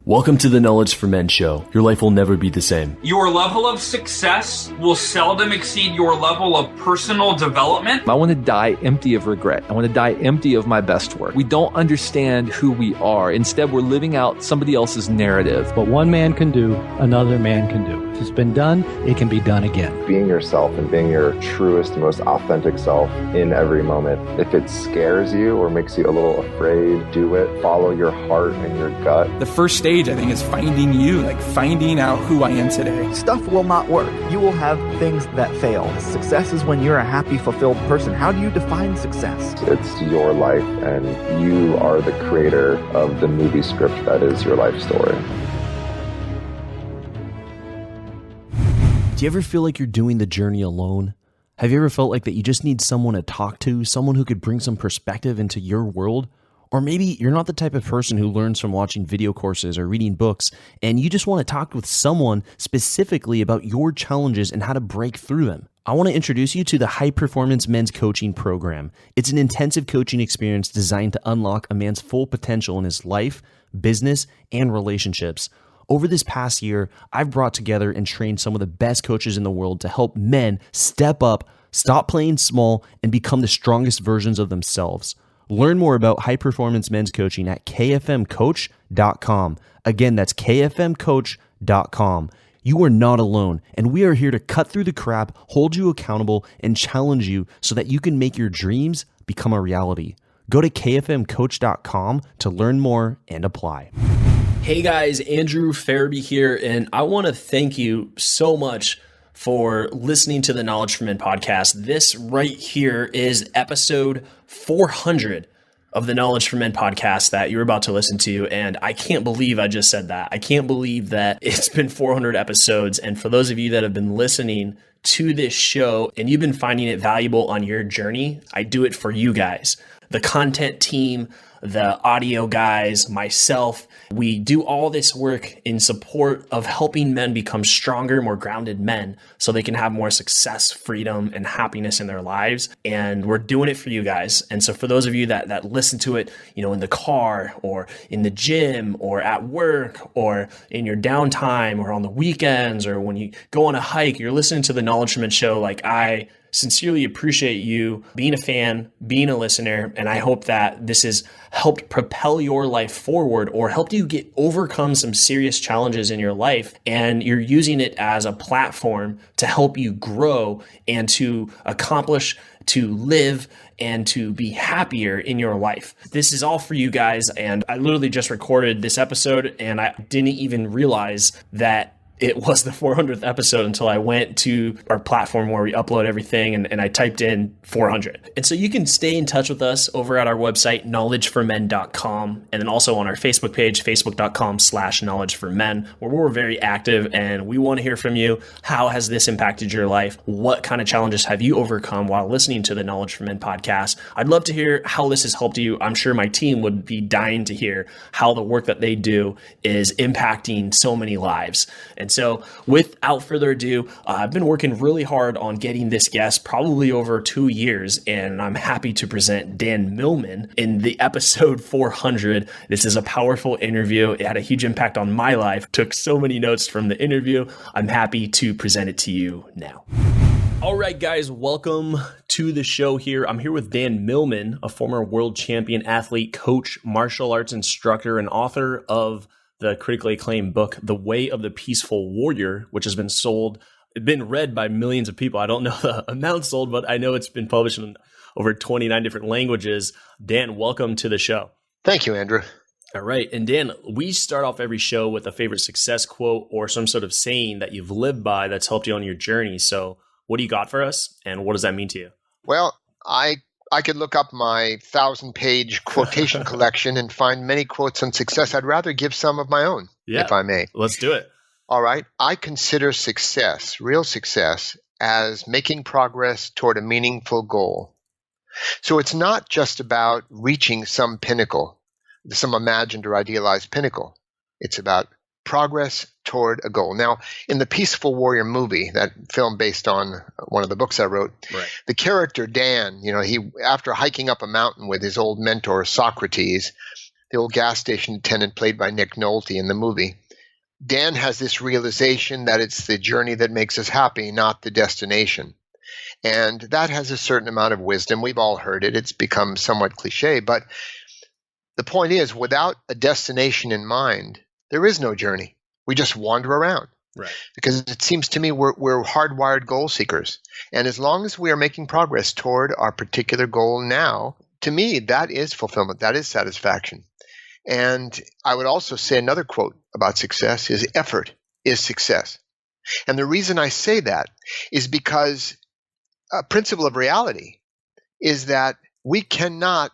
Welcome to the Knowledge for Men show. Your life will never be the same. Your level of success will seldom exceed your level of personal development. I want to die empty of regret. I want to die empty of my best work. We don't understand who we are. Instead, we're living out somebody else's narrative. What one man can do, another man can do. If it's been done, it can be done again. Being yourself and being your truest, most authentic self in every moment. If it scares you or makes you a little afraid, do it. Follow your heart and your gut. The first stage, I think, is finding you, like finding out who I am today. Stuff will not work. You will have things that fail. Success is when you're a happy, fulfilled person. How do you define success? It's your life, and you are the creator of the movie script that is your life story. Do you ever feel like you're doing the journey alone? Have you ever felt like that you just need someone to talk to, someone who could bring some perspective into your world? Or maybe you're not the type of person who learns from watching video courses or reading books, and you just want to talk with someone specifically about your challenges and how to break through them. I want to introduce you to the High Performance Men's Coaching Program. It's an intensive coaching experience designed to unlock a man's full potential in his life, business, and relationships. Over this past year, I've brought together and trained some of the best coaches in the world to help men step up, stop playing small, and become the strongest versions of themselves. Learn more about High Performance Men's Coaching at kfmcoach.com. Again, that's kfmcoach.com. You are not alone, and we are here to cut through the crap, hold you accountable, and challenge you so that you can make your dreams become a reality. Go to kfmcoach.com to learn more and apply. Hey guys, Andrew Farabee here, and I want to thank you so much for listening to the Knowledge for Men podcast. This right here is episode 400 of the Knowledge for Men podcast that you're about to listen to. And I can't believe I just said that. I can't believe that it's been 400 episodes. And for those of you that have been listening to this show and you've been finding it valuable on your journey, I do it for you guys. The content team, the audio guys, myself, we do all this work in support of helping men become stronger, more grounded men so they can have more success, freedom, and happiness in their lives. And we're doing it for you guys. And so for those of you that listen to it, in the car or in the gym or at work or in your downtime or on the weekends or when you go on a hike, you're listening to the Knowledge for Men show, like I sincerely appreciate you being a fan, being a listener, and I hope that this has helped propel your life forward or helped you overcome some serious challenges in your life, and you're using it as a platform to help you grow and to accomplish, to live, and to be happier in your life. This is all for you guys, and I literally just recorded this episode, and I didn't even realize that it was the 400th episode until I went to our platform where we upload everything and I typed in 400. And so you can stay in touch with us over at our website, knowledgeformen.com, and then also on our Facebook page, facebook.com/knowledgeformen, where we're very active and we want to hear from you. How has this impacted your life? What kind of challenges have you overcome while listening to the Knowledge for Men podcast? I'd love to hear how this has helped you. I'm sure my team would be dying to hear how the work that they do is impacting so many lives. And so without further ado, I've been working really hard on getting this guest probably over 2 years, and I'm happy to present Dan Millman in the episode 400. This is a powerful interview. It had a huge impact on my life. Took so many notes from the interview. I'm happy to present it to you now. All right, guys, welcome to the show here. I'm here with Dan Millman, a former world champion athlete, coach, martial arts instructor, and author of the critically acclaimed book, The Way of the Peaceful Warrior, which has been read by millions of people. I don't know the amount sold, but I know it's been published in over 29 different languages. Dan, welcome to the show. Thank you, Andrew. All right. And Dan, we start off every show with a favorite success quote or some sort of saying that you've lived by that's helped you on your journey. So what do you got for us? And what does that mean to you? Well, I could look up my 1,000-page quotation collection and find many quotes on success. I'd rather give some of my own, if I may. Let's do it. All right. I consider success, real success, as making progress toward a meaningful goal. So it's not just about reaching some pinnacle, some imagined or idealized pinnacle. It's about progress toward a goal. Now, in the Peaceful Warrior movie, that film based on one of the books I wrote, the character Dan, he after hiking up a mountain with his old mentor Socrates, the old gas station attendant played by Nick Nolte in the movie. Dan has this realization that it's the journey that makes us happy, not the destination. And that has a certain amount of wisdom. We've all heard it. It's become somewhat cliche. But the point is, without a destination in mind, there is no journey. We just wander around. Right. Because it seems to me we're hardwired goal seekers. And as long as we are making progress toward our particular goal now, to me, that is fulfillment. That is satisfaction. And I would also say another quote about success is effort is success. And the reason I say that is because a principle of reality is that we cannot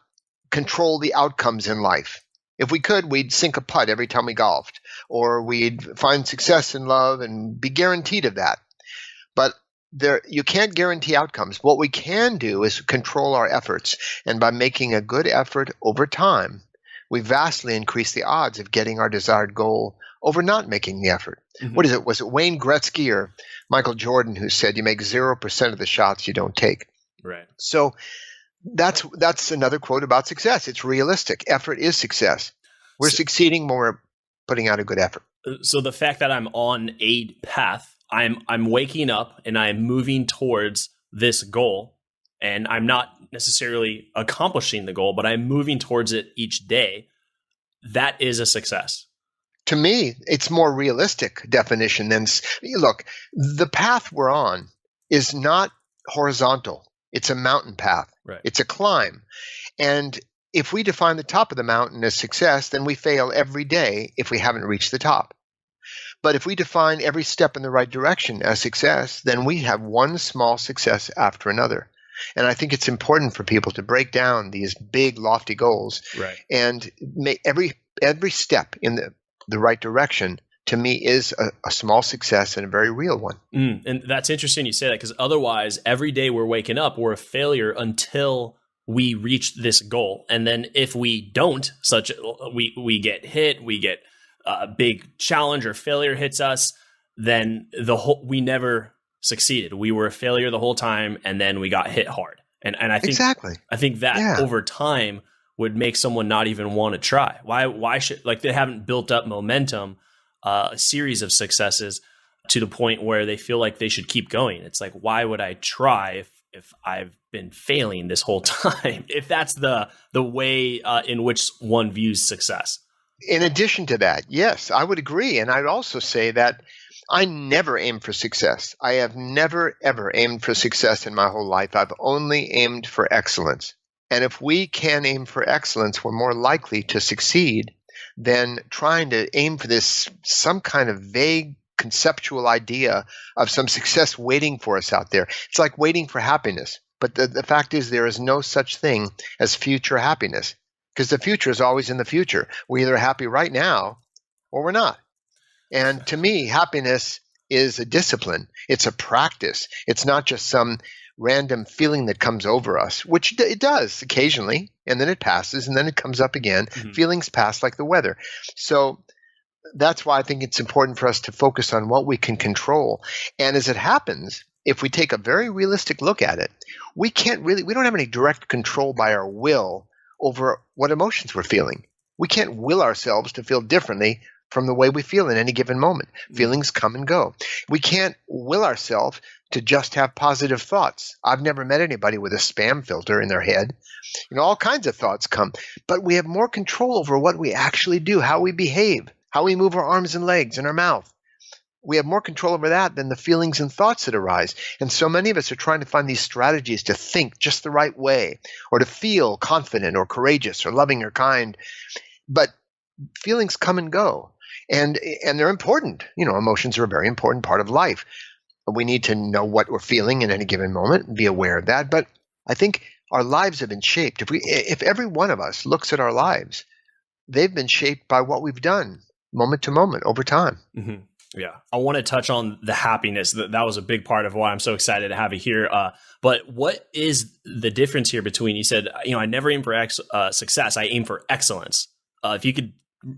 control the outcomes in life. If we could, we'd sink a putt every time we golfed, or we'd find success in love and be guaranteed of that. But you can't guarantee outcomes. What we can do is control our efforts. And by making a good effort over time, we vastly increase the odds of getting our desired goal over not making the effort. Mm-hmm. What is it? Was it Wayne Gretzky or Michael Jordan who said you make 0% of the shots you don't take? Right. So that's another quote about success. It's realistic. Effort is success. We're succeeding when we're putting out a good effort. So the fact that I'm on a path, I'm waking up and I'm moving towards this goal, and I'm not necessarily accomplishing the goal, but I'm moving towards it each day. That is a success. To me, it's more realistic definition than, look, the path we're on is not horizontal. It's a mountain path. Right. It's a climb. And if we define the top of the mountain as success, then we fail every day if we haven't reached the top. But if we define every step in the right direction as success, then we have one small success after another. And I think it's important for people to break down these big, lofty goals, right, and make every step in the right direction, to me, is a small success and a very real one. And that's interesting you say that, because otherwise, every day we're waking up, we're a failure until we reach this goal. And then if we don't, we get hit, we get a big challenge or failure hits us, then we never succeeded. We were a failure the whole time, and then we got hit hard. And I think exactly. I think that over time would make someone not even want to try. Why should, like, they haven't built up momentum, a series of successes to the point where they feel like they should keep going. It's like, why would I try if I've been failing this whole time? If that's the way in which one views success. In addition to that, yes, I would agree. And I'd also say that I never aim for success. I have never, ever aimed for success in my whole life. I've only aimed for excellence. And if we can aim for excellence, we're more likely to succeed than trying to aim for this some kind of vague conceptual idea of some success waiting for us out there. It's like waiting for happiness. But the fact is, there is no such thing as future happiness, because the future is always in the future. We're either happy right now or we're not. And to me, happiness is a discipline. It's a practice. It's not just some random feeling that comes over us, which it does occasionally, and then it passes, and then it comes up again. Mm-hmm. Feelings pass like the weather. So that's why I think it's important for us to focus on what we can control. And as it happens, if we take a very realistic look at it, we don't have any direct control by our will over what emotions we're feeling. We can't will ourselves to feel differently from the way we feel in any given moment. Feelings come and go. We can't will ourselves to just have positive thoughts. I've never met anybody with a spam filter in their head. All kinds of thoughts come. But we have more control over what we actually do, how we behave, how we move our arms and legs and our mouth. We have more control over that than the feelings and thoughts that arise. And so many of us are trying to find these strategies to think just the right way, or to feel confident or courageous or loving or kind. But feelings come and go. And they're important. Emotions are a very important part of life. We need to know what we're feeling in any given moment and be aware of that. But I think our lives have been shaped. If every one of us looks at our lives, they've been shaped by what we've done moment to moment over time. Mm-hmm. Yeah. I want to touch on the happiness. That was a big part of why I'm so excited to have you here. But what is the difference here between, you said, I never aim for success. I aim for excellence. If you could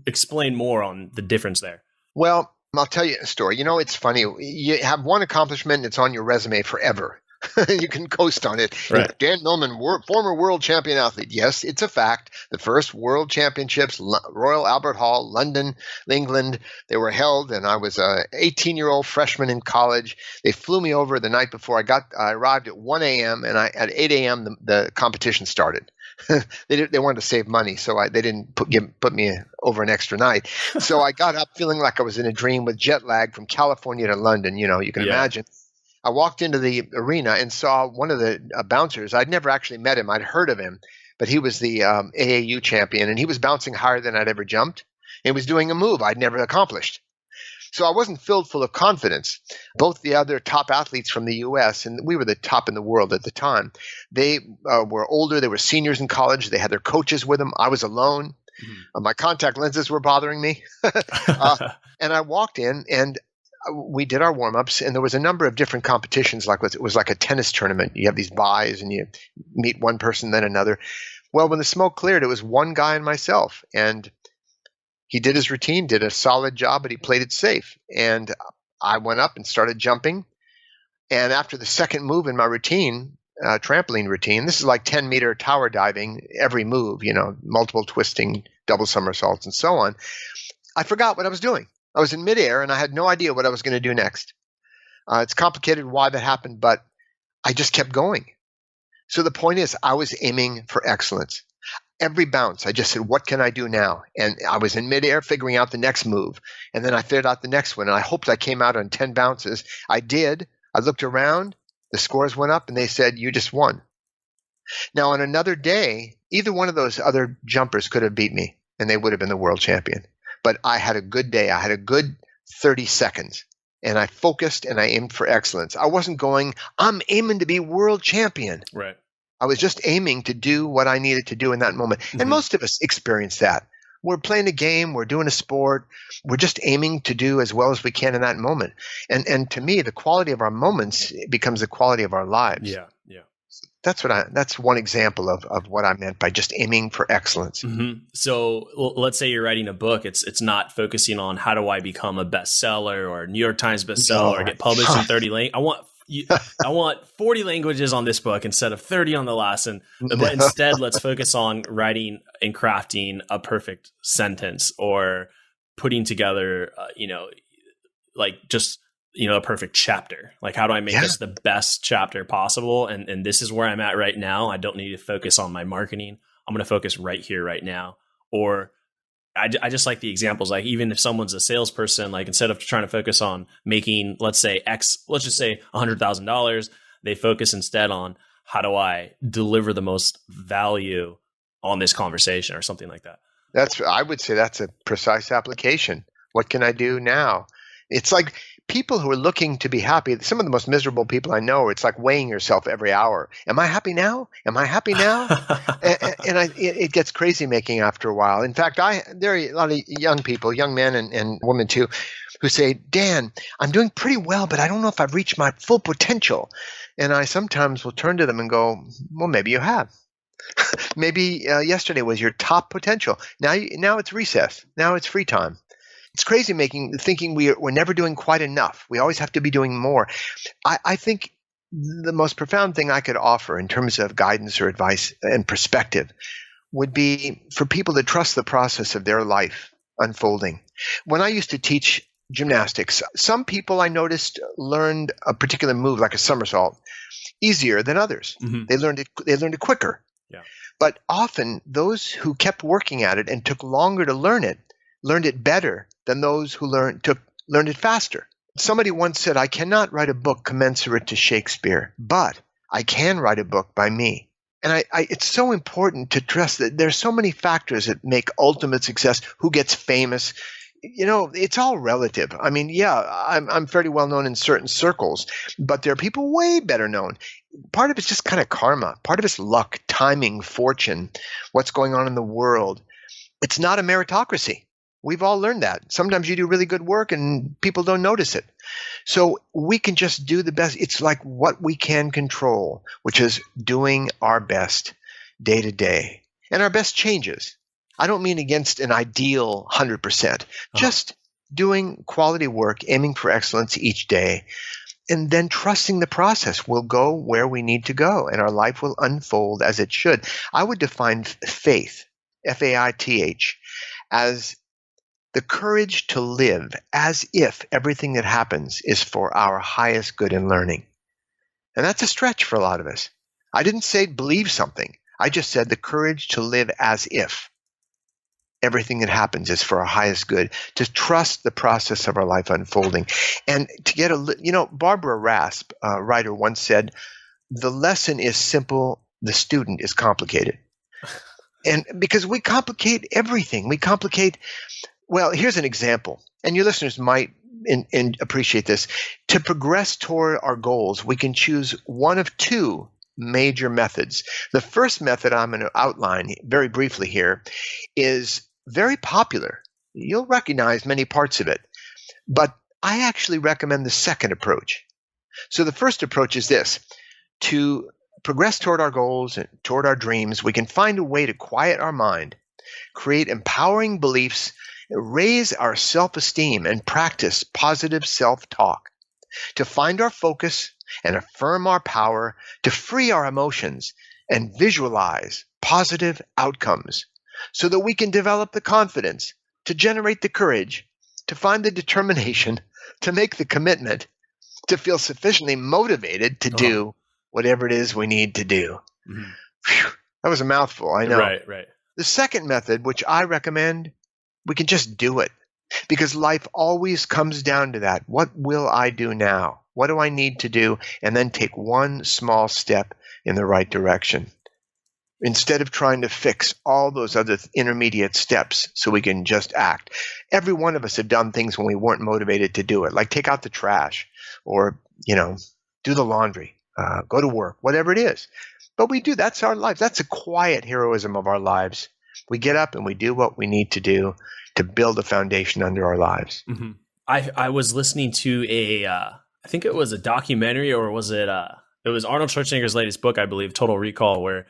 explain more on the difference there. Well, I'll tell you a story. It's funny. You have one accomplishment and it's on your resume forever. You can coast on it. Right. Dan Millman, former world champion athlete. Yes, it's a fact. The first world championships, Royal Albert Hall, London, England, they were held, and I was a 18-year-old freshman in college. They flew me over the night before. I arrived at 1 a.m., and at 8 a.m. the competition started. They wanted to save money, so they didn't put me over an extra night. So I got up feeling like I was in a dream with jet lag from California to London. You can imagine. I walked into the arena and saw one of the bouncers. I'd never actually met him. I'd heard of him, but he was the AAU champion, and he was bouncing higher than I'd ever jumped. He was doing a move I'd never accomplished. So I wasn't filled full of confidence. Both the other top athletes from the U.S., and we were the top in the world at the time, they were older. They were seniors in college. They had their coaches with them. I was alone. My contact lenses were bothering me. And I walked in, and we did our warm-ups, and there was a number of different competitions. It was like a tennis tournament. You have these buys, and you meet one person, then another. Well, when the smoke cleared, it was one guy and myself, and he did his routine, did a solid job, but he played it safe. And I went up and started jumping. And after the second move in my routine, trampoline routine, this is like 10-meter tower diving, every move, multiple twisting, double somersaults, and so on. I forgot what I was doing. I was in midair, and I had no idea what I was going to do next. It's complicated why that happened, but I just kept going. So the point is, I was aiming for excellence. Every bounce, I just said, what can I do now? And I was in midair figuring out the next move. And then I figured out the next one, and I hoped I came out on 10 bounces. I did. I looked around. The scores went up, and they said, you just won. Now, on another day, either one of those other jumpers could have beat me, and they would have been the world champion. But I had a good day. I had a good 30 seconds, and I focused and I aimed for excellence. I wasn't going, I'm aiming to be world champion. Right. I was just aiming to do what I needed to do in that moment. And most of us experience that. We're playing a game, we're doing a sport, we're just aiming to do as well as we can in that moment. And to me, the quality of our moments becomes the quality of our lives. Yeah. That's one example of what I meant by just aiming for excellence. So let's say you're writing a book. It's not focusing on how do I become a bestseller or New York Times bestseller or get published in 30 languages. I want 40 languages on this book instead of 30 on the last. But instead, let's focus on writing and crafting a perfect sentence or putting together, a perfect chapter. Like, how do I make this the best chapter possible? And this is where I'm at right now. I don't need to focus on my marketing. I'm going to focus right here, right now. Or I just like the examples. Like, even if someone's a salesperson, like, instead of trying to focus on making, let's say just say $100,000, they focus instead on how do I deliver the most value on this conversation or something like that. I would say that's a precise application. What can I do now? It's like people who are looking to be happy, some of the most miserable people I know, it's like weighing yourself every hour. Am I happy now? Am I happy now? It gets crazy making after a while. In fact, there are a lot of young people, young men and women too, who say, Dan, I'm doing pretty well, but I don't know if I've reached my full potential. And I sometimes will turn to them and go, well, maybe you have. Maybe yesterday was your top potential. Now it's recess. Now it's free time. It's crazy thinking we're never doing quite enough. We always have to be doing more. I think the most profound thing I could offer in terms of guidance or advice and perspective would be for people to trust the process of their life unfolding. When I used to teach gymnastics, some people I noticed learned a particular move, like a somersault, easier than others. They learned it quicker. Yeah. But often those who kept working at it and took longer to learned it better than those who learned it faster. Somebody once said, I cannot write a book commensurate to Shakespeare, but I can write a book by me. And it's so important to trust that there's so many factors that make ultimate success. Who gets famous? It's all relative. I mean, I'm fairly well known in certain circles, but there are people way better known. Part of it's just kind of karma. Part of it's luck, timing, fortune, what's going on in the world. It's not a meritocracy. We've all learned that. Sometimes you do really good work and people don't notice it. So we can just do the best. It's like what we can control, which is doing our best day to day. And our best changes. I don't mean against an ideal 100%. Just doing quality work, aiming for excellence each day. and then trusting the process. We'll go where we need to go, and our life will unfold as it should. I would define faith, F-A-I-T-H, as the courage to live as if everything that happens is for our highest good and learning. And that's a stretch for a lot of us. I didn't say believe something. I just said the courage to live as if everything that happens is for our highest good, to trust the process of our life unfolding. And to get Barbara Rasp, a writer, once said, the lesson is simple, the student is complicated. And because we complicate everything, well, here's an example, and your listeners might appreciate this. To progress toward our goals, we can choose one of two major methods. The first method I'm going to outline very briefly here is very popular. You'll recognize many parts of it, but I actually recommend the second approach. So the first approach is this: to progress toward our goals and toward our dreams, we can find a way to quiet our mind, create empowering beliefs, raise our self-esteem, and practice positive self-talk, to find our focus and affirm our power, to free our emotions and visualize positive outcomes so that we can develop the confidence, to generate the courage, to find the determination, to make the commitment, to feel sufficiently motivated to do whatever it is we need to do. Mm-hmm. Whew, that was a mouthful, I know. Right. The second method, which I recommend, we can just do it, because life always comes down to that. What will I do now? What do I need to do? And then take one small step in the right direction, instead of trying to fix all those other intermediate steps so we can just act. Every one of us have done things when we weren't motivated to do it, like take out the trash or, do the laundry, go to work, whatever it is. But we do. That's our lives. That's a quiet heroism of our lives. We get up and we do what we need to do to build a foundation under our lives. Mm-hmm. I was listening to I think it was a documentary, or was it was Arnold Schwarzenegger's latest book, I believe, Total Recall, where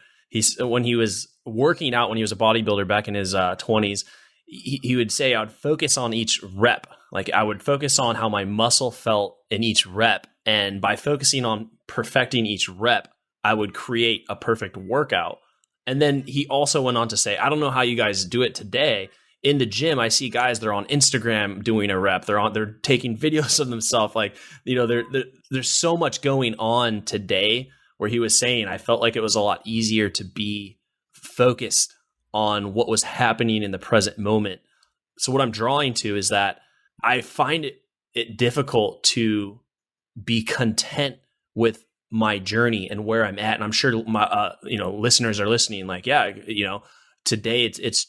when he was working out, when he was a bodybuilder back in his 20s, he would say, I would focus on each rep. Like I would focus on how my muscle felt in each rep. And by focusing on perfecting each rep, I would create a perfect workout. And then he also went on to say, I don't know how you guys do it today. In the gym, I see guys, they're on Instagram doing a rep. They're taking videos of themselves. Like, there's so much going on today, where he was saying, I felt like it was a lot easier to be focused on what was happening in the present moment. So what I'm drawing to is that I find it difficult to be content with my journey and where I'm at. And I'm sure my, listeners are listening like, today it's,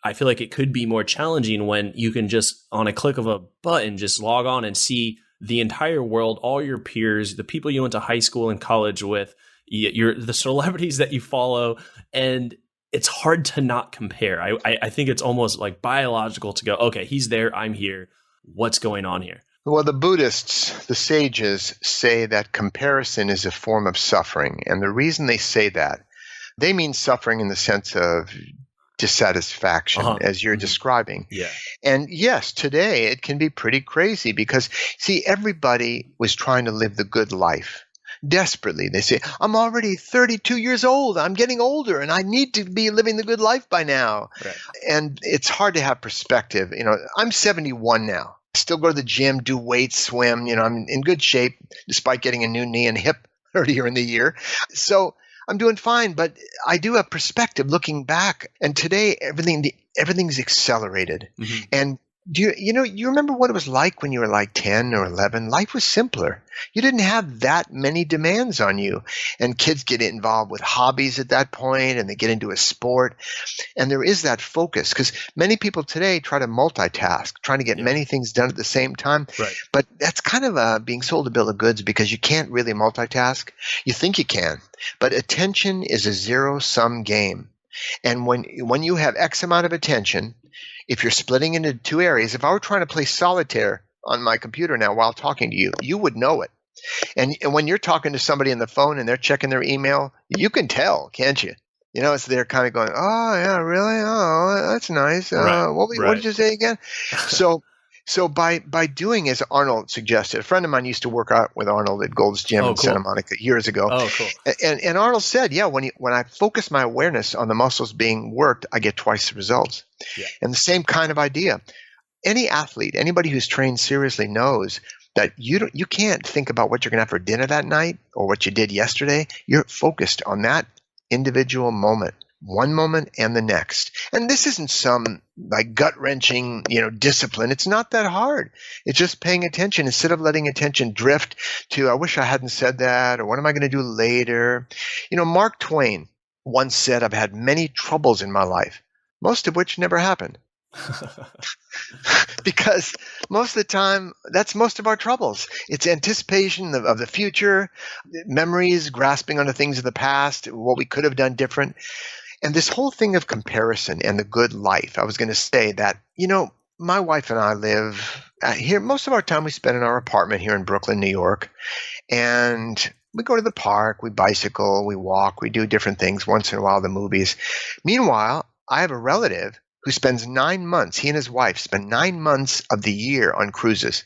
I feel like it could be more challenging when you can just on a click of a button, just log on and see the entire world, all your peers, the people you went to high school and college with, the celebrities that you follow. And it's hard to not compare. I think it's almost like biological to go, okay, he's there, I'm here. What's going on here? Well, the Buddhists, the sages, say that comparison is a form of suffering. And the reason they say that, they mean suffering in the sense of dissatisfaction, as you're describing. Yeah. And yes, today it can be pretty crazy because, see, everybody was trying to live the good life desperately. They say, I'm already 32 years old. I'm getting older and I need to be living the good life by now. Right. And it's hard to have perspective. I'm 71 now. Still go to the gym, do weights, swim. I'm in good shape despite getting a new knee and hip earlier in the year. So I'm doing fine, but I do have perspective looking back. And today, everything's accelerated. Mm-hmm. And you remember what it was like when you were like 10 or 11? Life was simpler. You didn't have that many demands on you. And kids get involved with hobbies at that point, and they get into a sport. And there is that focus, because many people today try to multitask, trying to get many things done at the same time. Right. But that's kind of being sold a bill of goods, because you can't really multitask. You think you can, but attention is a zero-sum game. And when you have X amount of attention, if you're splitting into two areas, if I were trying to play solitaire on my computer now while talking to you, you would know it. And when you're talking to somebody on the phone and they're checking their email, you can tell, can't you? It's they're kind of going, oh, yeah, really? Oh, that's nice. What did you say again? So So by doing as Arnold suggested, a friend of mine used to work out with Arnold at Gold's Gym in Santa Monica years ago. Oh, cool. And Arnold said, yeah, when I focus my awareness on the muscles being worked, I get twice the results. Yeah. And the same kind of idea. Any athlete, anybody who's trained seriously knows that you can't think about what you're going to have for dinner that night or what you did yesterday. You're focused on that individual moment. One moment and the next. And this isn't some like gut-wrenching, discipline. It's not that hard. It's just paying attention instead of letting attention drift to, I wish I hadn't said that, or what am I going to do later? Mark Twain once said, I've had many troubles in my life, most of which never happened. Because most of the time, that's most of our troubles. It's anticipation of the future, memories, grasping onto things of the past, what we could have done different. And this whole thing of comparison and the good life, I was going to say that, my wife and I live here. Most of our time we spend in our apartment here in Brooklyn, New York. And we go to the park, we bicycle, we walk, we do different things, once in a while the movies. Meanwhile, I have a relative who spends 9 months, he and his wife spend 9 months of the year on cruises.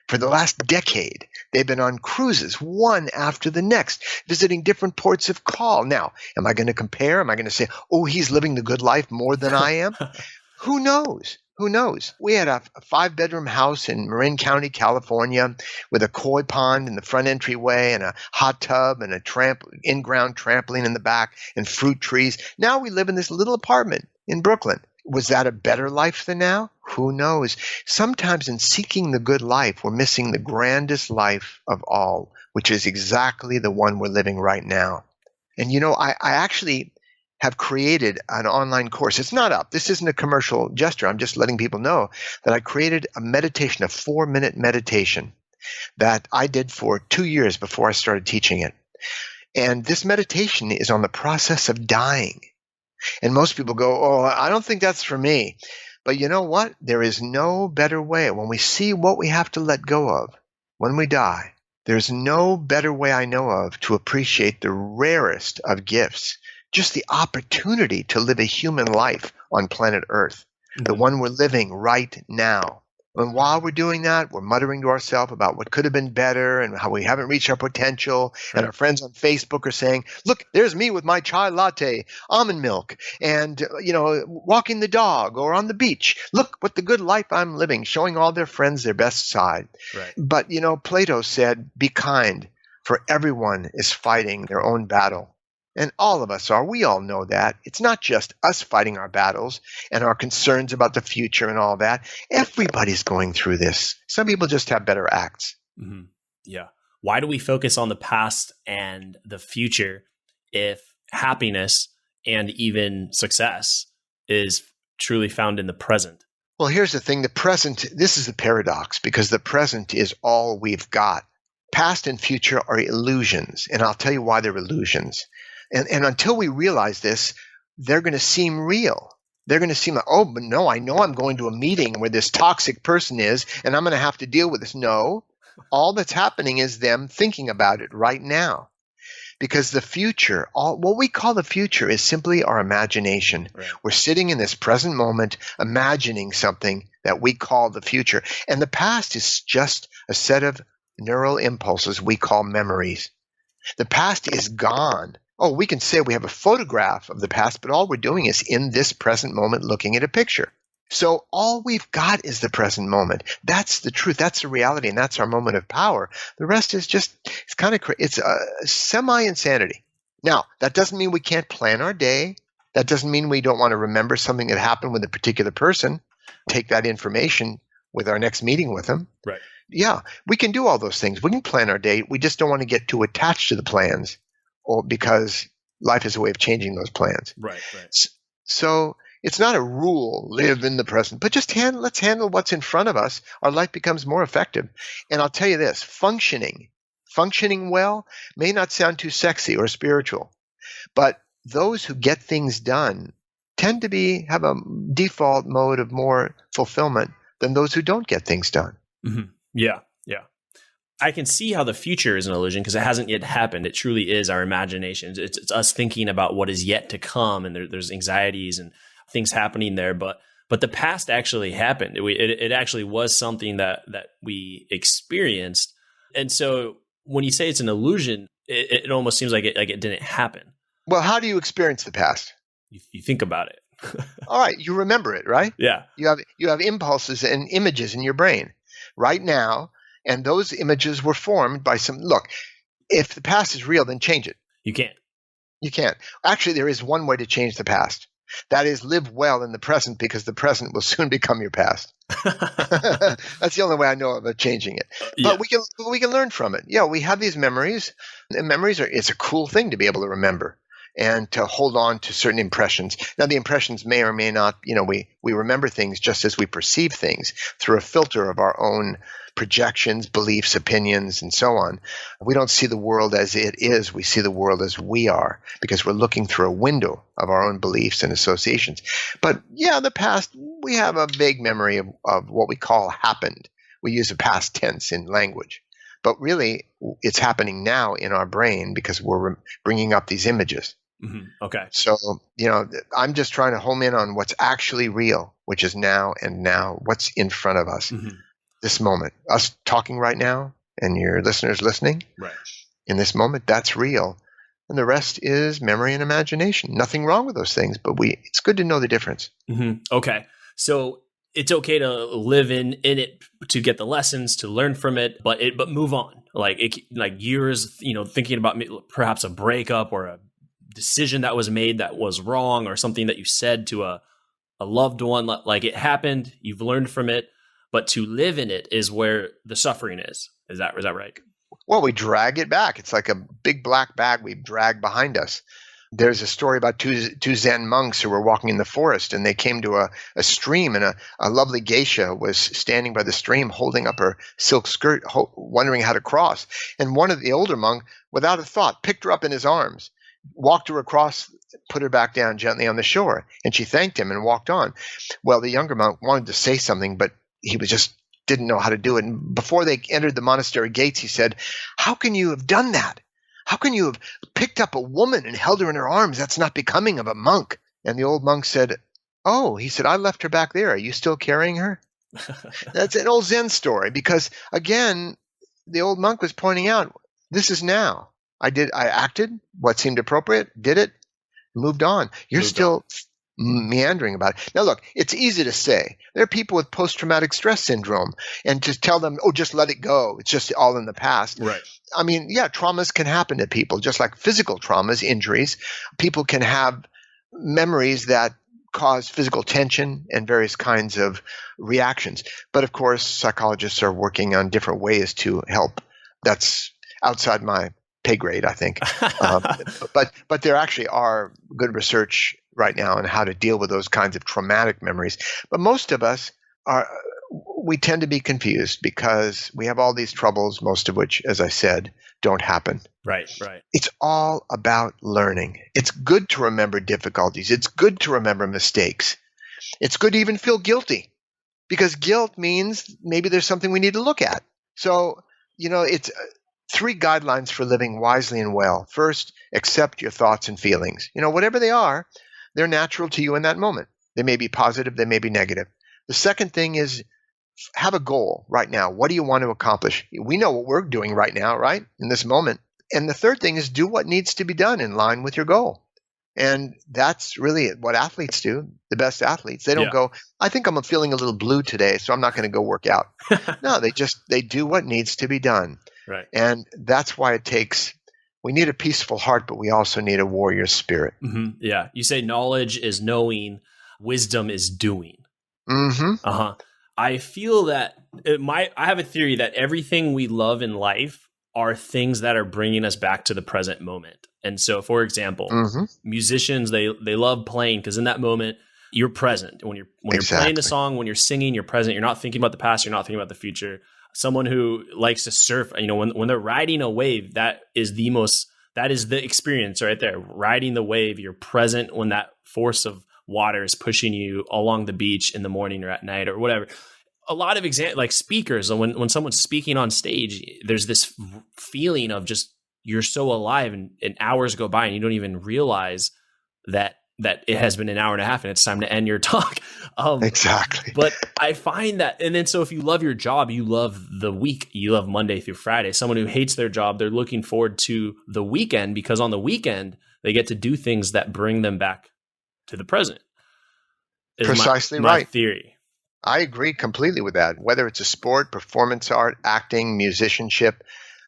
For the last decade, they've been on cruises, one after the next, visiting different ports of call. Now, am I going to compare? Am I going to say, oh, he's living the good life more than I am? Who knows? Who knows? We had a 5-bedroom house in Marin County, California, with a koi pond in the front entryway and a hot tub and a in-ground trampoline in the back and fruit trees. Now we live in this little apartment in Brooklyn. Was that a better life than now? Who knows? Sometimes in seeking the good life, we're missing the grandest life of all, which is exactly the one we're living right now. And I actually have created an online course. It's not up. This isn't a commercial gesture. I'm just letting people know that I created a meditation, a 4-minute meditation that I did for 2 years before I started teaching it. And this meditation is on the process of dying. And most people go, oh, I don't think that's for me. But you know what? There is no better way. When we see what we have to let go of when we die, there's no better way I know of to appreciate the rarest of gifts, just the opportunity to live a human life on planet Earth, the one we're living right now. And while we're doing that, we're muttering to ourselves about what could have been better and how we haven't reached our potential. And our friends on Facebook are saying, look, there's me with my chai latte, almond milk, and, walking the dog or on the beach. Look what the good life I'm living, showing all their friends their best side. Right. But, Plato said, be kind, for everyone is fighting their own battle. And all of us are. We all know that. It's not just us fighting our battles and our concerns about the future and all that. Everybody's going through this. Some people just have better acts. Mm-hmm. Yeah. Why do we focus on the past and the future if happiness and even success is truly found in the present? Well, here's the thing. The present, this is the paradox, because the present is all we've got. Past and future are illusions, and I'll tell you why they're illusions. And until we realize this, they're going to seem real. They're going to seem like, oh, but no, I know I'm going to a meeting where this toxic person is, and I'm going to have to deal with this. No, all that's happening is them thinking about it right now. Because the future, what we call the future is simply our imagination. Right. We're sitting in this present moment, imagining something that we call the future. And the past is just a set of neural impulses we call memories. The past is gone. Oh, we can say we have a photograph of the past, but all we're doing is in this present moment looking at a picture. So all we've got is the present moment. That's the truth. That's the reality, and that's our moment of power. The rest is just, it's a semi-insanity. Now, that doesn't mean we can't plan our day. That doesn't mean we don't want to remember something that happened with a particular person, take that information with our next meeting with them. Right. Yeah, we can do all those things. We can plan our day. We just don't want to get too attached to the plans, or because life is a way of changing those plans. Right. So it's not a rule, live in the present, but just let's handle what's in front of us. Our life becomes more effective. And I'll tell you this, functioning well may not sound too sexy or spiritual, but those who get things done tend to have a default mode of more fulfillment than those who don't get things done. Mm-hmm. Yeah. I can see how the future is an illusion because it hasn't yet happened. It truly is our imaginations. It's us thinking about what is yet to come, and there's anxieties and things happening there. But but the past actually happened. It actually was something that we experienced. And so when you say it's an illusion, it almost seems like it didn't happen. Well, how do you experience the past? You think about it. All right, you remember it, right? Yeah. You have impulses and images in your brain right now, and those images were formed by some. Look, if the past is real, then change it. You can't. You can't. Actually, there is one way to change the past. That is, live well in the present, because the present will soon become your past. That's the only way I know about changing it. Yeah. But we can learn from it. Yeah, we have these memories, and it's a cool thing to be able to remember and to hold on to certain impressions. Now, the impressions may or may not, we remember things just as we perceive things through a filter of our own projections, beliefs, opinions, and so on. We don't see the world as it is. We see the world as we are, because we're looking through a window of our own beliefs and associations. But yeah, the past, we have a vague memory of what we call happened. We use a past tense in language. But really, it's happening now in our brain because we're bringing up these images. Mm-hmm. Okay. So, I'm just trying to home in on what's actually real, which is now and now, what's in front of us. Mm-hmm. This moment, us talking right now, and your listeners listening, right in this moment, that's real. And the rest is memory and imagination. Nothing wrong with those things, but it's good to know the difference. Mm-hmm. Okay. So it's okay to live in it, to get the lessons, to learn from it, but move on. Like years, thinking about perhaps a breakup or a decision that was made that was wrong, or something that you said to a loved one. Like, it happened, you've learned from it, but to live in it is where the suffering is. Is that right? Well, we drag it back. It's like a big black bag we drag behind us. There's a story about two Zen monks who were walking in the forest, and they came to a stream, and a lovely geisha was standing by the stream holding up her silk skirt, wondering how to cross. And one of the older monk, without a thought, picked her up in his arms, walked her across, put her back down gently on the shore, and she thanked him and walked on. Well, the younger monk wanted to say something, but he didn't know how to do it. And before they entered the monastery gates, he said, "How can you have done that? How can you have picked up a woman and held her in her arms? That's not becoming of a monk." And the old monk said, "Oh," he said, "I left her back there. Are you still carrying her?" That's an old Zen story, because again, the old monk was pointing out, this is now. I acted what seemed appropriate, did it, moved on. You're still meandering about it. Now, look, it's easy to say. There are people with post-traumatic stress syndrome, and to tell them, oh, just let it go. It's just all in the past. Right. I mean, yeah, traumas can happen to people, just like physical traumas, injuries. People can have memories that cause physical tension and various kinds of reactions. But of course, psychologists are working on different ways to help. That's outside my pay grade, I think. But there actually are good research right now on how to deal with those kinds of traumatic memories. But most of us we tend to be confused because we have all these troubles, most of which, as I said, don't happen. Right. It's all about learning. It's good to remember difficulties. It's good to remember mistakes. It's good to even feel guilty, because guilt means maybe there's something we need to look at. So, it's 3 guidelines for living wisely and well. First, accept your thoughts and feelings. Whatever they are, they're natural to you in that moment. They may be positive, they may be negative. The second thing is have a goal right now. What do you want to accomplish? We know what we're doing right now, right? In this moment. And the third thing is do what needs to be done in line with your goal. And that's really what athletes do, the best athletes. They don't go, I think I'm feeling a little blue today, so I'm not going to go work out. No, they do what needs to be done. Right. And that's why we need a peaceful heart, but we also need a warrior spirit. Mm-hmm. Yeah. You say knowledge is knowing, wisdom is doing. Mm-hmm. Uh-huh. I feel that I have a theory that everything we love in life are things that are bringing us back to the present moment. And so, for example, musicians, they love playing because in that moment, you're present. When you're playing the song, when you're singing, you're present. You're not thinking about the past. You're not thinking about the future. Someone who likes to surf, when they're riding a wave, that is the experience right there. Riding the wave, you're present when that force of water is pushing you along the beach in the morning or at night or whatever. A lot of like speakers, when someone's speaking on stage, there's this feeling of just you're so alive, and hours go by and you don't even realize that that it has been an hour and a half and it's time to end your talk. Exactly. But I find that, and then so if you love your job, you love the week, you love Monday through Friday. Someone who hates their job, they're looking forward to the weekend because on the weekend, they get to do things that bring them back to the present. Precisely my right. theory. I agree completely with that. Whether it's a sport, performance art, acting, musicianship,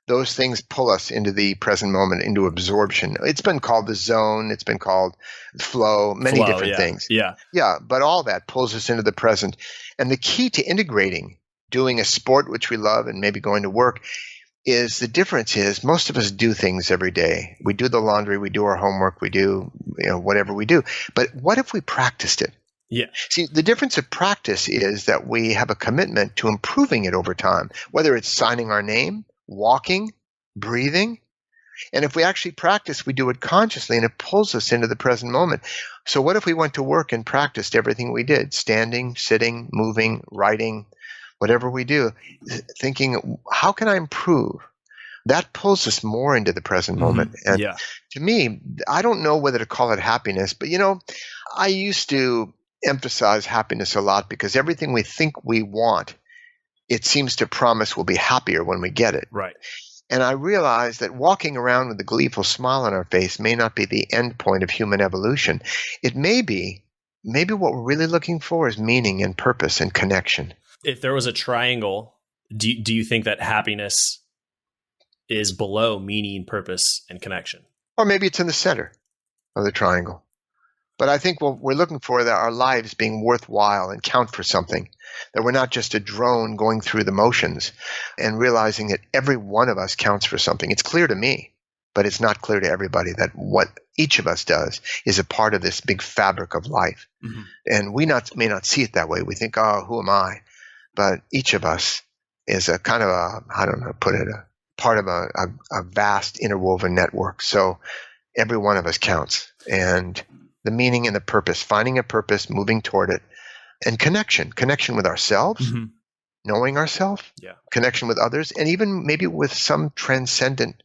those things pull us into the present moment, into absorption. It's been called the zone. It's been called flow, many different things. Yeah. Yeah. But all that pulls us into the present. And the key to integrating doing a sport, which we love, and maybe going to work, is the difference is most of us do things every day. We do the laundry, we do our homework, we do whatever we do. But what if we practiced it? Yeah. See, the difference of practice is that we have a commitment to improving it over time, whether it's signing our name, walking, breathing. And if we actually practice, we do it consciously and it pulls us into the present moment. So what if we went to work and practiced everything we did, standing, sitting, moving, writing, whatever we do, thinking, how can I improve? That pulls us more into the present moment. And to me, I don't know whether to call it happiness, but I used to emphasize happiness a lot because everything we think we want, it seems to promise we'll be happier when we get it. Right. And I realized that walking around with a gleeful smile on our face may not be the end point of human evolution. It may be, maybe what we're really looking for is meaning and purpose and connection. If there was a triangle, do you think that happiness is below meaning, purpose, and connection? Or maybe it's in the center of the triangle. But I think what we're looking for is that our lives being worthwhile and count for something, that we're not just a drone going through the motions, and realizing that every one of us counts for something. It's clear to me, but it's not clear to everybody that what each of us does is a part of this big fabric of life. Mm-hmm. And we may not see it that way. We think, oh, who am I? But each of us is a kind of a part of a vast interwoven network. So every one of us counts. And the meaning and the purpose, finding a purpose, moving toward it, and connection with ourselves, knowing ourselves, connection with others, and even maybe with some transcendent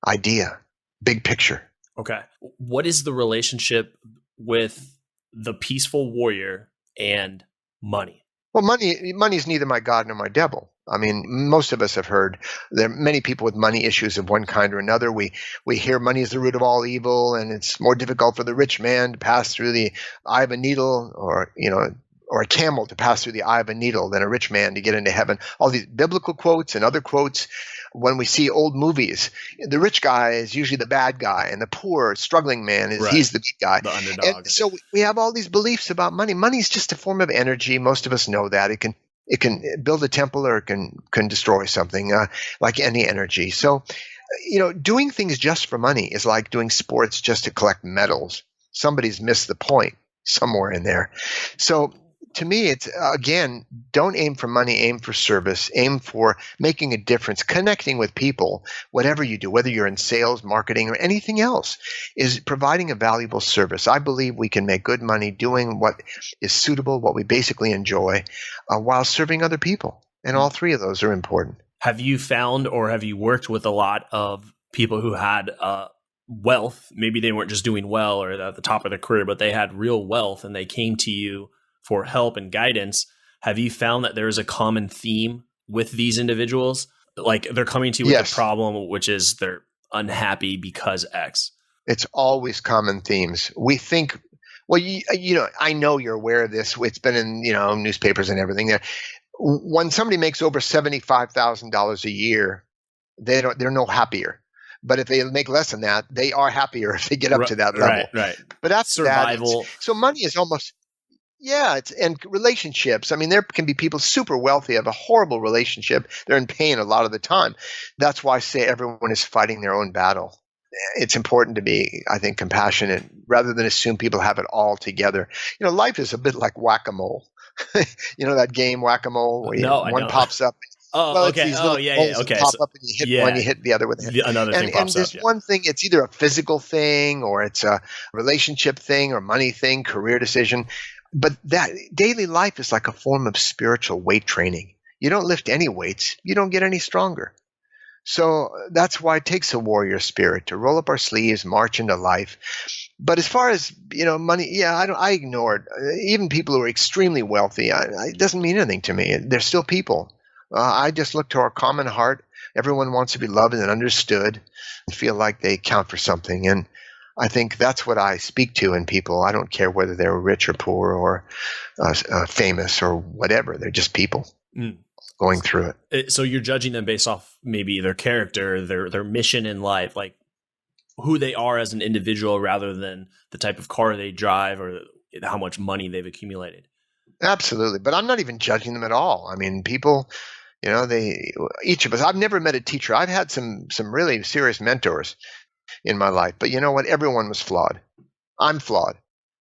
idea, big picture. Okay. What is the relationship with the peaceful warrior and money? Well, money is neither my God nor my devil. I mean, most of us have heard there are many people with money issues of one kind or another. We hear money is the root of all evil, and it's more difficult for the rich man to pass through the eye of a needle, or a camel to pass through the eye of a needle than a rich man to get into heaven. All these biblical quotes and other quotes. When we see old movies, the rich guy is usually the bad guy, and the poor, struggling man he's the good guy. The underdog. And so we have all these beliefs about money. Money is just a form of energy. Most of us know that. It can build a temple, or it can destroy something, like any energy. So, doing things just for money is like doing sports just to collect medals. Somebody's missed the point somewhere in there. So to me, it's, again, don't aim for money, aim for service, aim for making a difference, connecting with people, whatever you do, whether you're in sales, marketing, or anything else, is providing a valuable service. I believe we can make good money doing what is suitable, what we basically enjoy, while serving other people. And all three of those are important. Have you found, or have you worked with a lot of people who had wealth? Maybe they weren't just doing well or at the top of their career, but they had real wealth and they came to you for help and guidance. Have you found that there is a common theme with these individuals? Like they're coming to you with a problem, which is they're unhappy because X. It's always common themes. We think, well, I know you're aware of this. It's been in, newspapers and everything there. When somebody makes over $75,000 a year, they're no happier. But if they make less than that, they are happier if they get up to that level. Right. But that's survival. So money is almost, and relationships. I mean, there can be people super wealthy, have a horrible relationship. They're in pain a lot of the time. That's why I say everyone is fighting their own battle. It's important to be, I think, compassionate rather than assume people have it all together. Life is a bit like whack-a-mole. That game whack-a-mole where one pops up. Oh, okay. It's these little holes that pop up and you hit one, you hit the other with it. Another thing pops up. And there's one thing, it's either a physical thing or it's a relationship thing or money thing, career decision. But that daily life is like a form of spiritual weight training. You don't lift any weights, you don't get any stronger. So that's why it takes a warrior spirit to roll up our sleeves, march into life, But as far as, money, yeah, I ignore it. Even people who are extremely wealthy, it doesn't mean anything to me. They're still people. I just look to our common heart. Everyone wants to be loved and understood and feel like they count for something. And I think that's what I speak to in people. I don't care whether they're rich or poor or famous or whatever. They're just people going through it. So you're judging them based off maybe their character, their mission in life, like who they are as an individual rather than the type of car they drive or how much money they've accumulated. Absolutely. But I'm not even judging them at all. I mean, people, each of us, I've never met a teacher. I've had some really serious mentors in my life, but you know what? Everyone was flawed. I'm flawed.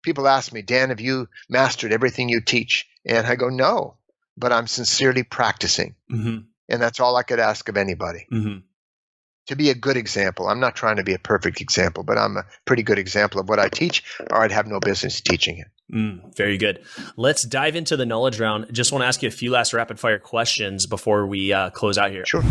People ask me, Dan, have you mastered everything you teach? And I go, no, but I'm sincerely practicing. Mm-hmm. And that's all I could ask of anybody. Mm-hmm. To be a good example. I'm not trying to be a perfect example, but I'm a pretty good example of what I teach, or I'd have no business teaching it. Very good. Let's dive into the knowledge round. Just want to ask you a few last rapid fire questions before we close out here. Sure.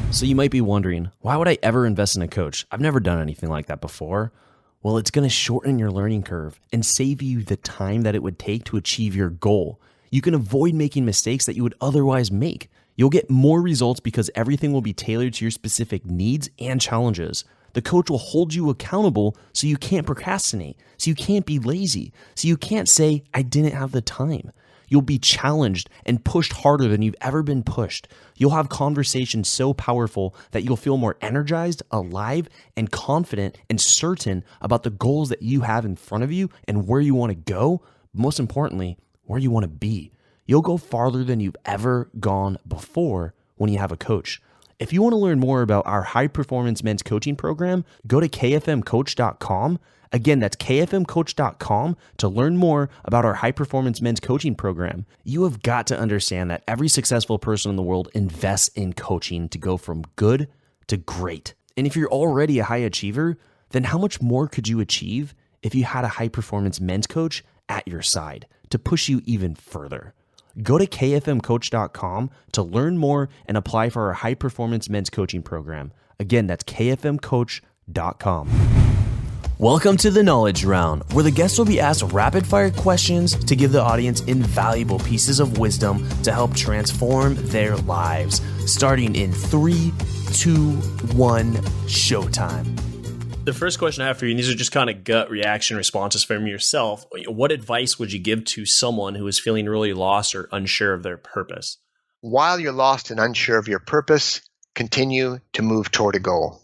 So you might be wondering, why would I ever invest in a coach? I've never done anything like that before. Well, it's going to shorten your learning curve and save you the time that it would take to achieve your goal. You can avoid making mistakes that you would otherwise make. You'll get more results because everything will be tailored to your specific needs and challenges. The coach will hold you accountable so you can't procrastinate, so you can't be lazy, so you can't say, I didn't have the time. You'll be challenged and pushed harder than you've ever been pushed. You'll have conversations so powerful that you'll feel more energized, alive, and confident and certain about the goals that you have in front of you and where you want to go. Most importantly, where you want to be. You'll go farther than you've ever gone before when you have a coach. If you want to learn more about our high performance men's coaching program, go to kfmcoach.com. Again, that's kfmcoach.com to learn more about our high performance men's coaching program. You have got to understand that every successful person in the world invests in coaching to go from good to great. And if you're already a high achiever, then how much more could you achieve if you had a high performance men's coach at your side to push you even further? Go to kfmcoach.com to learn more and apply for our high performance men's coaching program. Again, that's kfmcoach.com. Welcome to the Knowledge Round, where the guests will be asked rapid fire questions to give the audience invaluable pieces of wisdom to help transform their lives. Starting in 3, 2, 1, showtime. The first question I have for you, and these are just kind of gut reaction responses from yourself. What advice would you give to someone who is feeling really lost or unsure of their purpose? While you're lost and unsure of your purpose, continue to move toward a goal.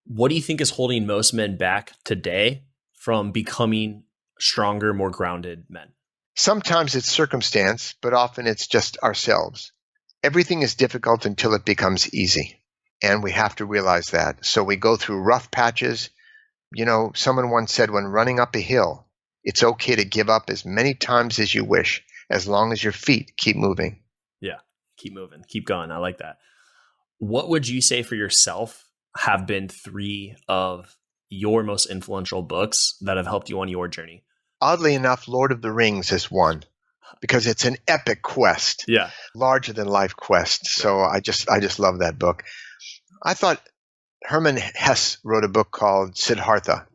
What do you think is holding most men back today from becoming stronger, more grounded men? Sometimes it's circumstance, but often it's just ourselves. Everything is difficult until it becomes easy. And we have to realize that. So we go through rough patches. Someone once said when running up a hill, it's okay to give up as many times as you wish, as long as your feet keep moving. Yeah, keep moving, keep going. I like that. What would you say for yourself have been 3 of your most influential books that have helped you on your journey? Oddly enough, Lord of the Rings is one, because it's an epic quest. Yeah. Larger than life quest. So I just love that book. I thought Hermann Hesse wrote a book called Siddhartha,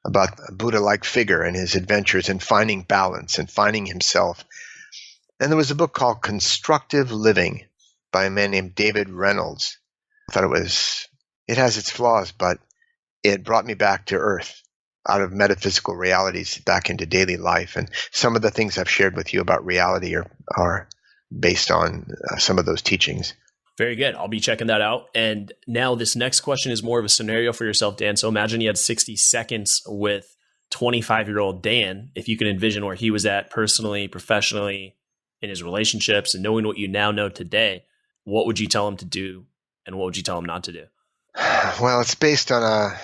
about a Buddha-like figure and his adventures in finding balance and finding himself. And there was a book called Constructive Living by a man named David Reynolds. I thought it has its flaws, but it brought me back to earth, out of metaphysical realities back into daily life. And some of the things I've shared with you about reality are based on some of those teachings. Very good. I'll be checking that out. And now this next question is more of a scenario for yourself, Dan. So imagine you had 60 seconds with 25-year-old Dan, if you can envision where he was at personally, professionally, in his relationships, and knowing what you now know today. What would you tell him to do, and what would you tell him not to do? Well, it's based on a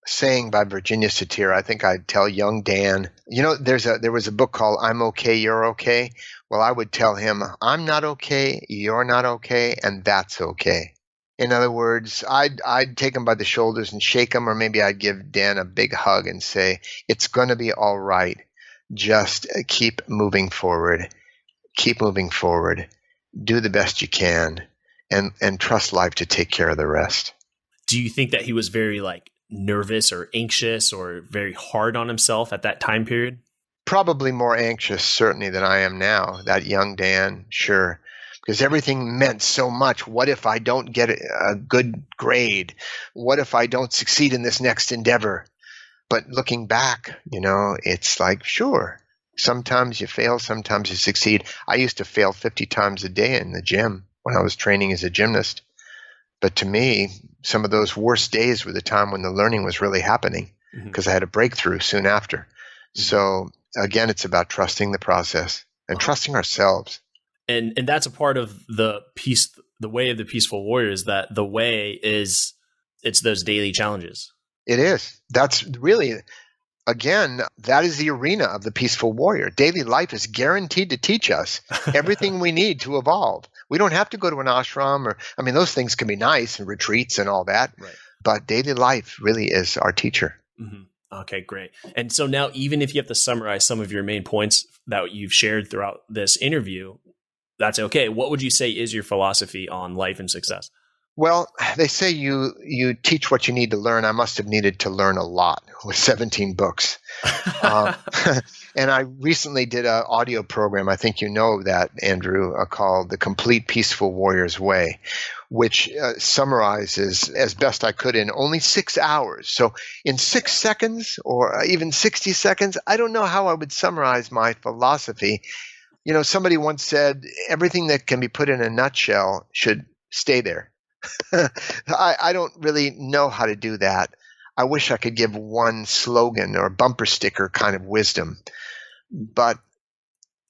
saying by Virginia Satir. I think I'd tell young Dan, there was a book called I'm Okay, You're Okay. Well, I would tell him, I'm not okay, you're not okay, and that's okay. In other words, I'd take him by the shoulders and shake him, or maybe I'd give Dan a big hug and say, it's going to be all right. Just keep moving forward. Keep moving forward. Do the best you can, and trust life to take care of the rest. Do you think that he was very nervous or anxious or very hard on himself at that time period? Probably more anxious, certainly, than I am now. That young Dan, sure. Because everything meant so much. What if I don't get a good grade? What if I don't succeed in this next endeavor? But looking back, it's like, sure, sometimes you fail, sometimes you succeed. I used to fail 50 times a day in the gym when I was training as a gymnast. But to me, some of those worst days were the time when the learning was really happening, because I had a breakthrough soon after. So again, it's about trusting the process and trusting ourselves. And that's a part of the way of the peaceful warrior, is that the way is, it's those daily challenges. It is. That's really, again, that is the arena of the peaceful warrior. Daily life is guaranteed to teach us everything we need to evolve. We don't have to go to an ashram those things can be nice and retreats and all that. Right. But daily life really is our teacher. Mm-hmm. Okay, great. And so now, even if you have to summarize some of your main points that you've shared throughout this interview, that's okay. What would you say is your philosophy on life and success? Well, they say you teach what you need to learn. I must have needed to learn a lot with 17 books. And I recently did an audio program, I think you know that, Andrew, called The Complete Peaceful Warrior's Way, which summarizes as best I could in only 6 hours. So in 6 seconds or even 60 seconds, I don't know how I would summarize my philosophy. Somebody once said, everything that can be put in a nutshell should stay there. I don't really know how to do that. I wish I could give one slogan or bumper sticker kind of wisdom. But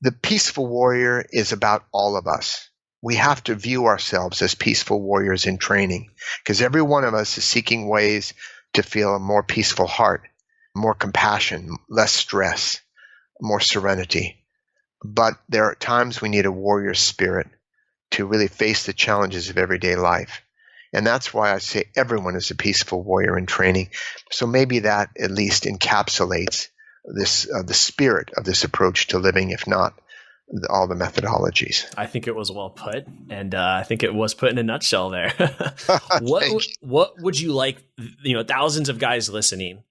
the peaceful warrior is about all of us. We have to view ourselves as peaceful warriors in training, because every one of us is seeking ways to feel a more peaceful heart, more compassion, less stress, more serenity. But there are times we need a warrior spirit to really face the challenges of everyday life. And that's why I say everyone is a peaceful warrior in training. So maybe that at least encapsulates this the spirit of this approach to living, if not all the methodologies. I think it was well put, and I think it was put in a nutshell there. What would you like, thousands of guys listening,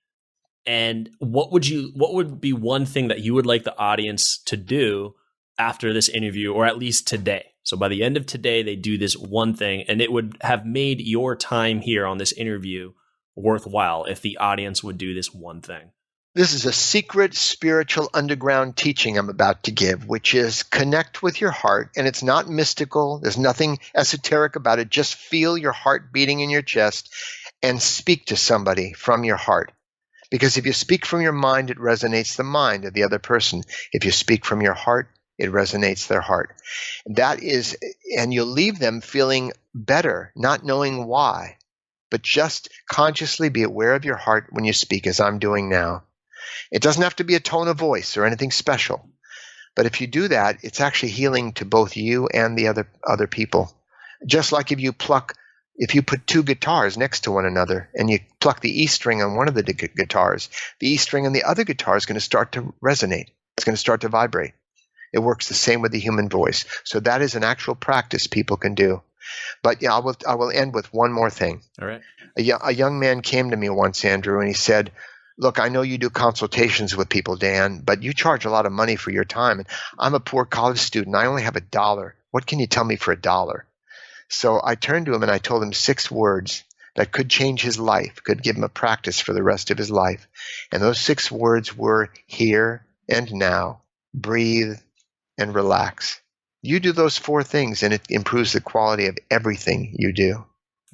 and what would be one thing that you would like the audience to do after this interview, or at least today? So by the end of today, they do this one thing, and it would have made your time here on this interview worthwhile if the audience would do this one thing. This is a secret spiritual underground teaching I'm about to give, which is connect with your heart. And it's not mystical. There's nothing esoteric about it. Just feel your heart beating in your chest and speak to somebody from your heart. Because if you speak from your mind, it resonates the mind of the other person. If you speak from your heart, it resonates their heart. That is, and you'll leave them feeling better, not knowing why, but just consciously be aware of your heart when you speak, as I'm doing now. It doesn't have to be a tone of voice or anything special. But if you do that, it's actually healing to both you and the other people. Just like if you put two guitars next to one another and you pluck the E string on one of the guitars, the E string on the other guitar is going to start to resonate. It's going to start to vibrate. It works the same with the human voice. So that is an actual practice people can do. But yeah, I will end with one more thing. All right. A young man came to me once, Andrew, and he said, "Look, I know you do consultations with people, Dan, but you charge a lot of money for your time. And I'm a poor college student. I only have $1. What can you tell me for $1? So I turned to him and I told him 6 words that could change his life, could give him a practice for the rest of his life. And those 6 words were here and now, breathe, and relax. You do those 4 things and it improves the quality of everything you do."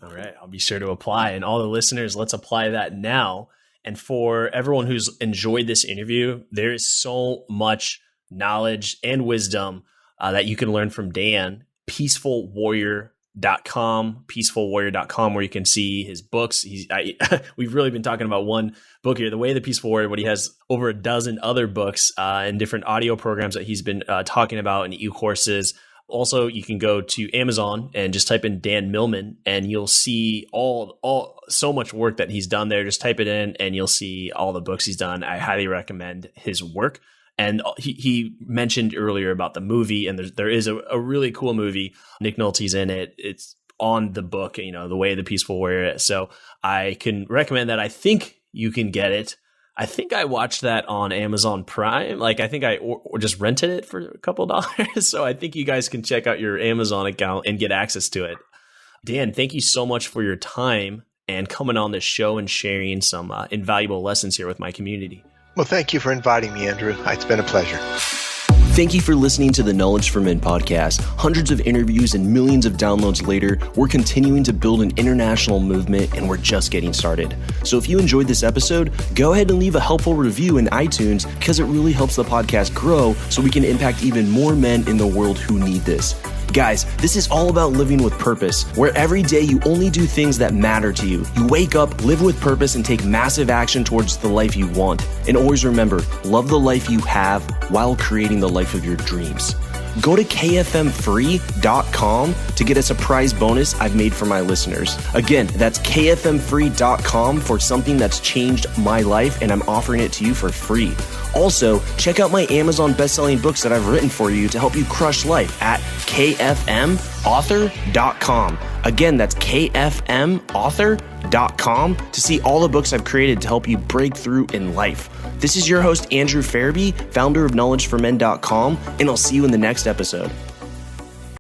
All right. I'll be sure to apply. And all the listeners, let's apply that now. And for everyone who's enjoyed this interview, there is so much knowledge and wisdom that you can learn from Dan. peacefulwarrior.com, where you can see his books. We've really been talking about one book here, The Way of the Peaceful Warrior, but he has over a dozen other books and different audio programs that he's been talking about in e-courses. Also, you can go to Amazon and just type in Dan Millman, and you'll see all so much work that he's done there. Just type it in, and you'll see all the books he's done. I highly recommend his work. And he mentioned earlier about the movie, and there is a really cool movie. Nick Nolte's in it. It's on the book, The Way of the Peaceful Warrior. So I can recommend that. I think you can get it. I think I watched that on Amazon Prime. Like, I think I or just rented it for a couple dollars. So I think you guys can check out your Amazon account and get access to it. Dan, thank you so much for your time and coming on this show and sharing some invaluable lessons here with my community. Well, thank you for inviting me, Andrew. It's been a pleasure. Thank you for listening to the Knowledge for Men podcast. Hundreds of interviews and millions of downloads later, we're continuing to build an international movement, and we're just getting started. So if you enjoyed this episode, go ahead and leave a helpful review in iTunes, because it really helps the podcast grow so we can impact even more men in the world who need this. Guys, this is all about living with purpose, where every day you only do things that matter to you. You wake up, live with purpose, and take massive action towards the life you want. And always remember, love the life you have while creating the life of your dreams. Go to kfmfree.com to get a surprise bonus I've made for my listeners. Again, that's kfmfree.com for something that's changed my life, and I'm offering it to you for free. Also, check out my Amazon best-selling books that I've written for you to help you crush life at kfmauthor.com. Again, that's kfmauthor.com to see all the books I've created to help you break through in life. This is your host, Andrew Farabee, founder of knowledgeformen.com, and I'll see you in the next episode.